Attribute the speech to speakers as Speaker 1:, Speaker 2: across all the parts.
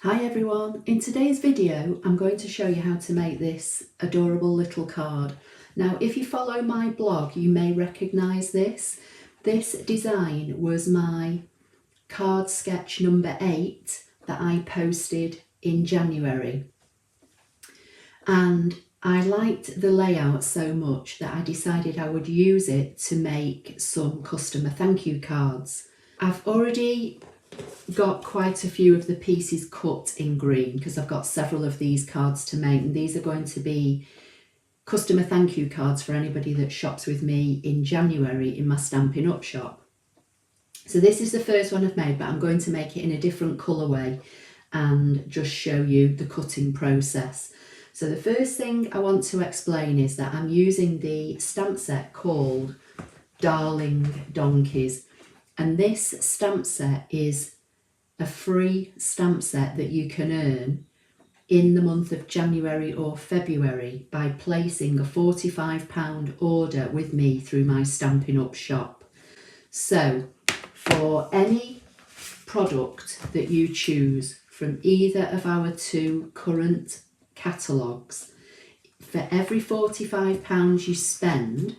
Speaker 1: Hi everyone, in today's video I'm going to show you how to make this adorable little card. Now if you follow my blog you may recognise this. This design was my card sketch number 8 that I posted in January, and I liked the layout so much that I decided I would use it to make some customer thank you cards. I've already got quite a few of the pieces cut in green because I've got several of these cards to make, and these are going to be customer thank you cards for anybody that shops with me in January in my Stampin' Up shop. So this is the first one I've made, but I'm going to make it in a different colourway and just show you the cutting process. So the first thing I want to explain is that I'm using the stamp set called Darling Donkeys, and this stamp set is a free stamp set that you can earn in the month of January or February by placing a £45 order with me through my Stampin' Up shop. So for any product that you choose from either of our two current catalogues, for every £45 you spend,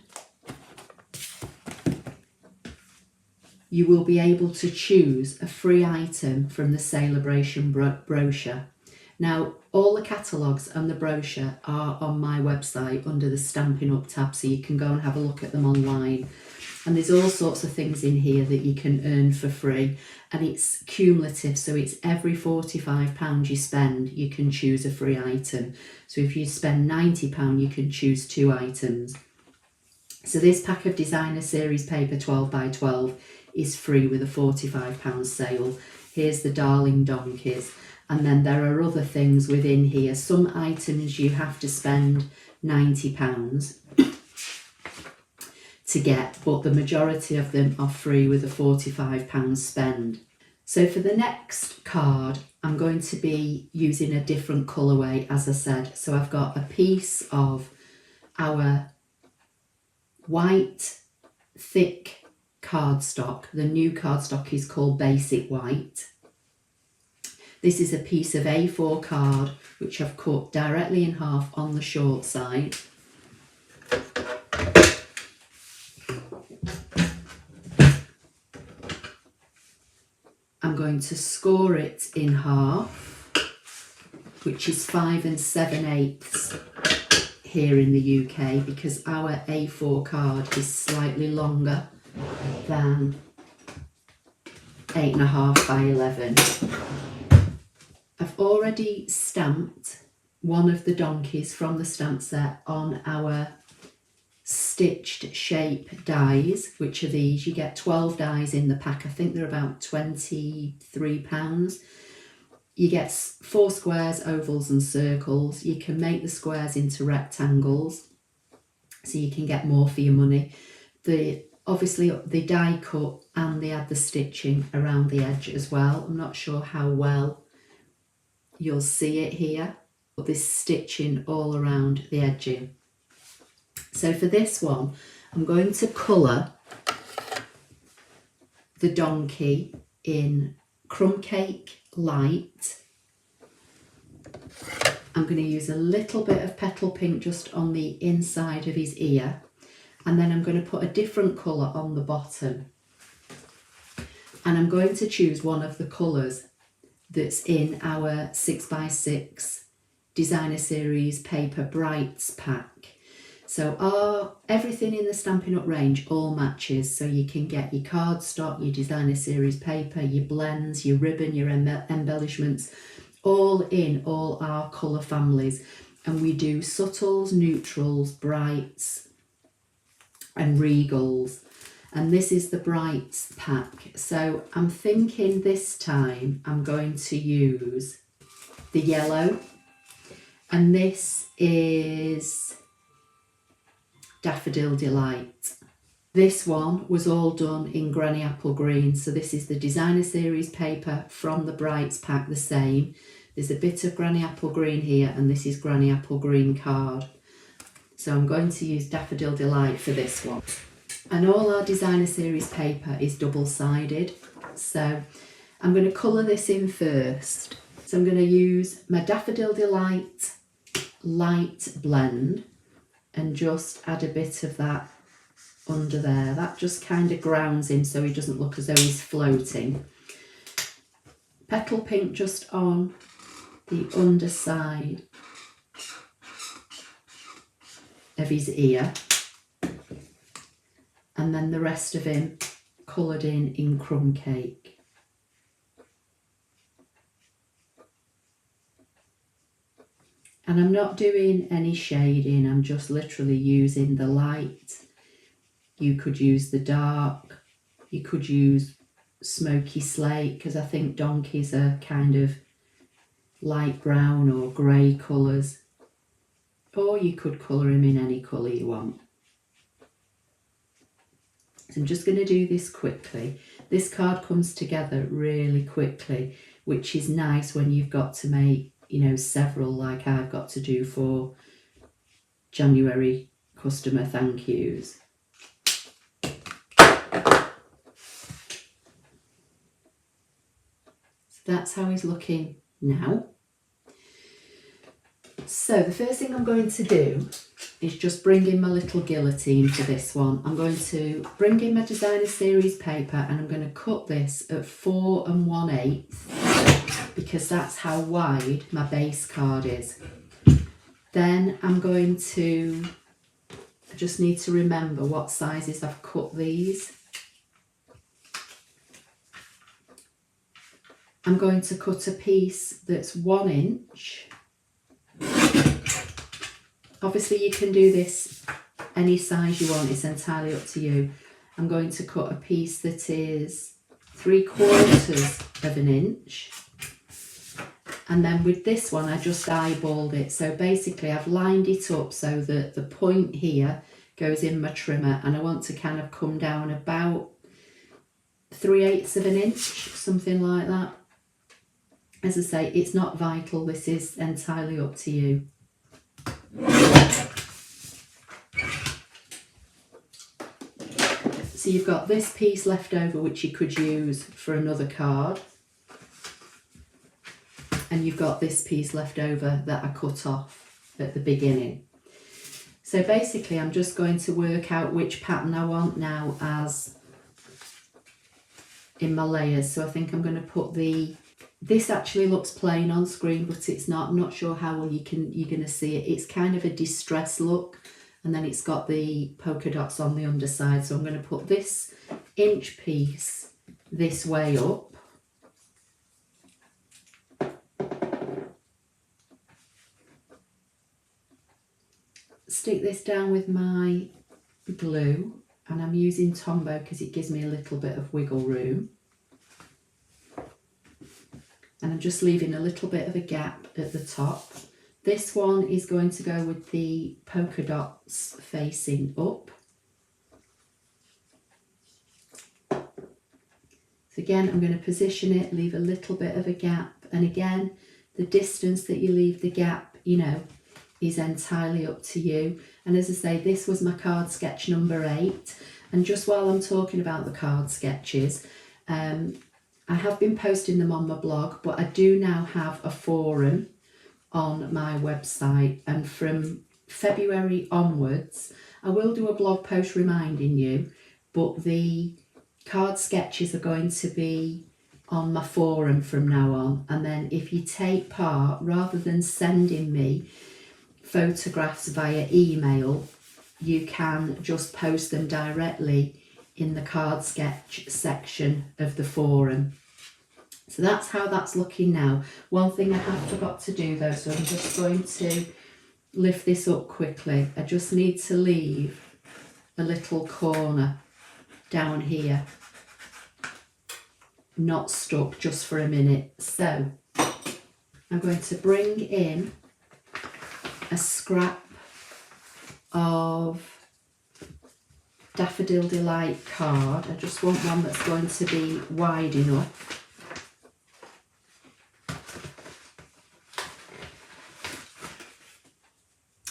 Speaker 1: you will be able to choose a free item from the Celebration brochure. Now, all the catalogues and the brochure are on my website under the Stampin' Up tab, so you can go and have a look at them online. And there's all sorts of things in here that you can earn for free, and it's cumulative, so it's every £45 you spend, you can choose a free item. So if you spend £90, you can choose 2 items. So this pack of designer series paper 12 by 12 is free with a £45 sale. Here's the Darling Donkeys, and then there are other things within here. Some items you have to spend £90 to get, but the majority of them are free with a £45 spend. So for the next card I'm going to be using a different colourway, as I said. So I've got a piece of our white thick cardstock. The new cardstock is called Basic White. This is a piece of A4 card which I've cut directly in half on the short side. I'm going to score it in half, which is 5 7/8 here in the UK, because our A4 card is slightly longer than 8.5 by 11. I've already stamped one of the donkeys from the stamp set on our stitched shape dies, which are these. You get 12 dies in the pack. I think they're about £23. You get 4 squares, ovals and circles. You can make the squares into rectangles, so you can get more for your money. Obviously they die cut and they add the stitching around the edge as well. I'm not sure how well you'll see it here, but there's stitching all around the edging. So for this one, I'm going to colour the donkey in Crumb Cake Light. I'm going to use a little bit of Petal Pink just on the inside of his ear, and then I'm going to put a different colour on the bottom. And I'm going to choose one of the colours that's in our 6x6 designer series paper Brights pack. So everything in the Stampin' Up range all matches, so you can get your cardstock, your designer series paper, your blends, your ribbon, your embellishments, all in all our colour families. And we do subtles, neutrals, brights and regals. And this is the Brights pack. So I'm thinking this time I'm going to use the yellow, and this is Daffodil Delight. This one was all done in Granny Apple Green. So this is the designer series paper from the Brights pack, the same. There's a bit of Granny Apple Green here, and this is Granny Apple Green card. So I'm going to use Daffodil Delight for this one. And all our designer series paper is double-sided. So I'm going to colour this in first. So I'm going to use my Daffodil Delight light blend and just add a bit of that under there. That just kind of grounds him so he doesn't look as though he's floating. Petal Pink just on the underside of his ear, and then the rest of him coloured in Crumb Cake. And I'm not doing any shading, I'm just literally using the light. You could use the dark, you could use smoky slate, because I think donkeys are kind of light brown or grey colours. Or you could colour him in any colour you want. So I'm just going to do this quickly. This card comes together really quickly, which is nice when you've got to make, you know, several like I've got to do for January customer thank yous. So that's how he's looking now. So the first thing I'm going to do is just bring in my little guillotine for this one. I'm going to bring in my designer series paper and I'm going to cut this at 4 1/8 because that's how wide my base card is. Then I'm going to, I just need to remember what sizes I've cut these. I'm going to cut a piece that's 1 inch. Obviously you can do this any size you want, it's entirely up to you. I'm going to cut a piece that is 3/4 of an inch. And then with this one, I just eyeballed it. So basically I've lined it up so that the point here goes in my trimmer, and I want to kind of come down about 3/8 of an inch, something like that. As I say, it's not vital, this is entirely up to you. So you've got this piece left over which you could use for another card, and you've got this piece left over that I cut off at the beginning. So basically I'm just going to work out which pattern I want now as in my layers. So I think I'm going to put this actually looks plain on screen, but it's not. I'm not sure how well you're going to see it. It's kind of a distressed look, and then it's got the polka dots on the underside. So I'm going to put this inch piece this way up. Stick this down with my glue, and I'm using Tombow because it gives me a little bit of wiggle room. And I'm just leaving a little bit of a gap at the top. This one is going to go with the polka dots facing up. So again, I'm going to position it, leave a little bit of a gap. And again, the distance that you leave the gap, you know, is entirely up to you. And as I say, this was my card sketch number 8. And just while I'm talking about the card sketches, I have been posting them on my blog, but I do now have a forum on my website, and from February onwards I will do a blog post reminding you, but the card sketches are going to be on my forum from now on. And then if you take part, rather than sending me photographs via email, you can just post them directly in the card sketch section of the forum. So that's how that's looking now. One thing I have forgot to do though, so I'm just going to lift this up quickly. I just need to leave a little corner down here, not stuck, just for a minute. So I'm going to bring in a scrap of Daffodil Delight card. I just want one that's going to be wide enough.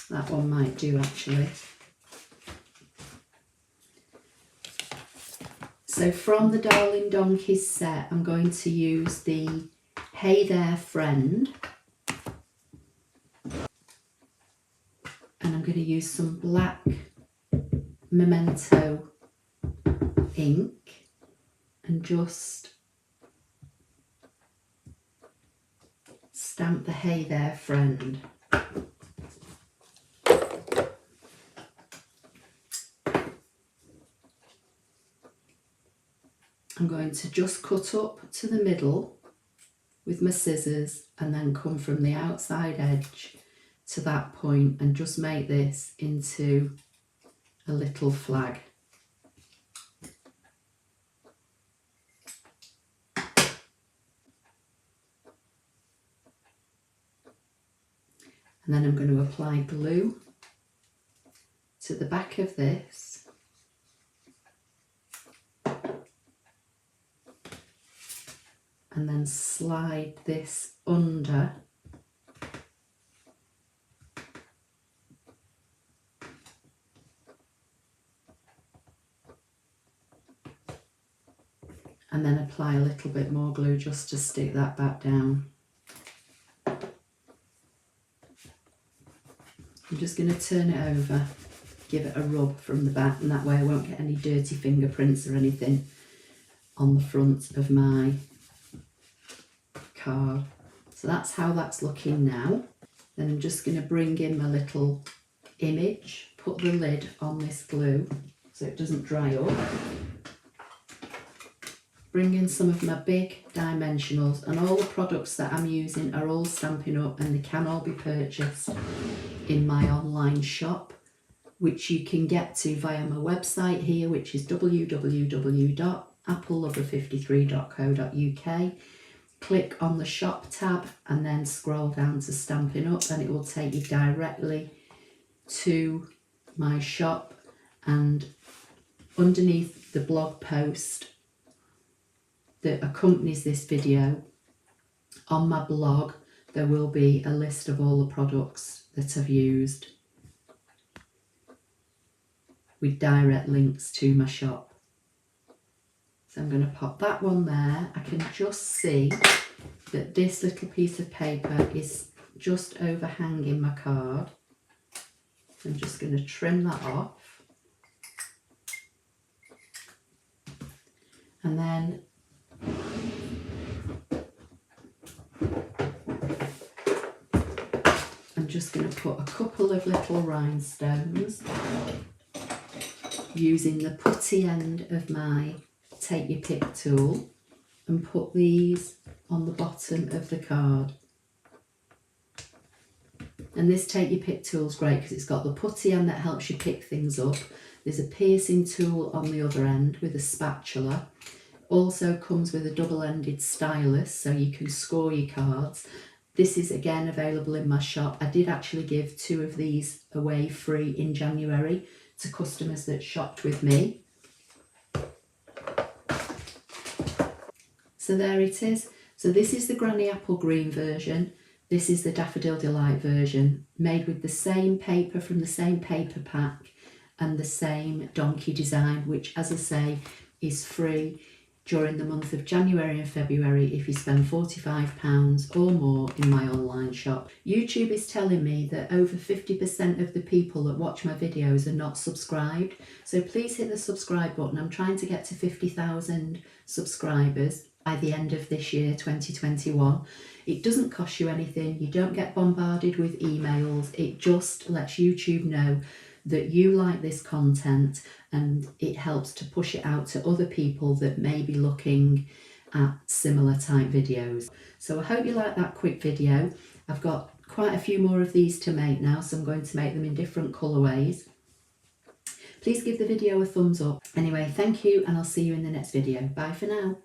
Speaker 1: That one might do actually. So from the Darling Donkeys set, I'm going to use the Hey There Friend. And I'm going to use some black Memento ink and just stamp the Hey There Friend. I'm going to just cut up to the middle with my scissors and then come from the outside edge to that point and just make this into a little flag. And then I'm going to apply glue to the back of this. And then slide this under. And then apply a little bit more glue just to stick that back down. I'm just going to turn it over, give it a rub from the back, and that way I won't get any dirty fingerprints or anything on the front of my card. So that's how that's looking now. Then I'm just going to bring in my little image, put the lid on this glue so it doesn't dry up. Bring in some of my big dimensionals, and all the products that I'm using are all Stampin' Up, and they can all be purchased in my online shop, which you can get to via my website here, which is www.applelover53.co.uk. Click on the shop tab and then scroll down to Stampin' Up, and it will take you directly to my shop. And underneath the blog post that accompanies this video, on my blog there will be a list of all the products that I've used with direct links to my shop. So I'm going to pop that one there. I can just see that this little piece of paper is just overhanging my card. So I'm just going to trim that off. And then I'm just going to put a couple of little rhinestones using the putty end of my Take Your Pick tool, and put these on the bottom of the card. And this Take Your Pick tool is great because it's got the putty end that helps you pick things up. There's a piercing tool on the other end with a spatula. Also comes with a double-ended stylus so you can score your cards. This is again available in my shop. I did actually give 2 of these away free in January to customers that shopped with me. So there it is. So this is the Granny Apple Green version. This is the Daffodil Delight version, made with the same paper from the same paper pack and the same donkey design, which, as I say, is free during the month of January and February if you spend £45 or more in my online shop. YouTube is telling me that over 50% of the people that watch my videos are not subscribed, so please hit the subscribe button. I'm trying to get to 50,000 subscribers by the end of this year, 2021. It doesn't cost you anything, you don't get bombarded with emails, it just lets YouTube know that you like this content, and it helps to push it out to other people that may be looking at similar type videos. So I hope you like that quick video. I've got quite a few more of these to make now, so I'm going to make them in different colourways. Please give the video a thumbs up. Anyway, thank you, and I'll see you in the next video. Bye for now.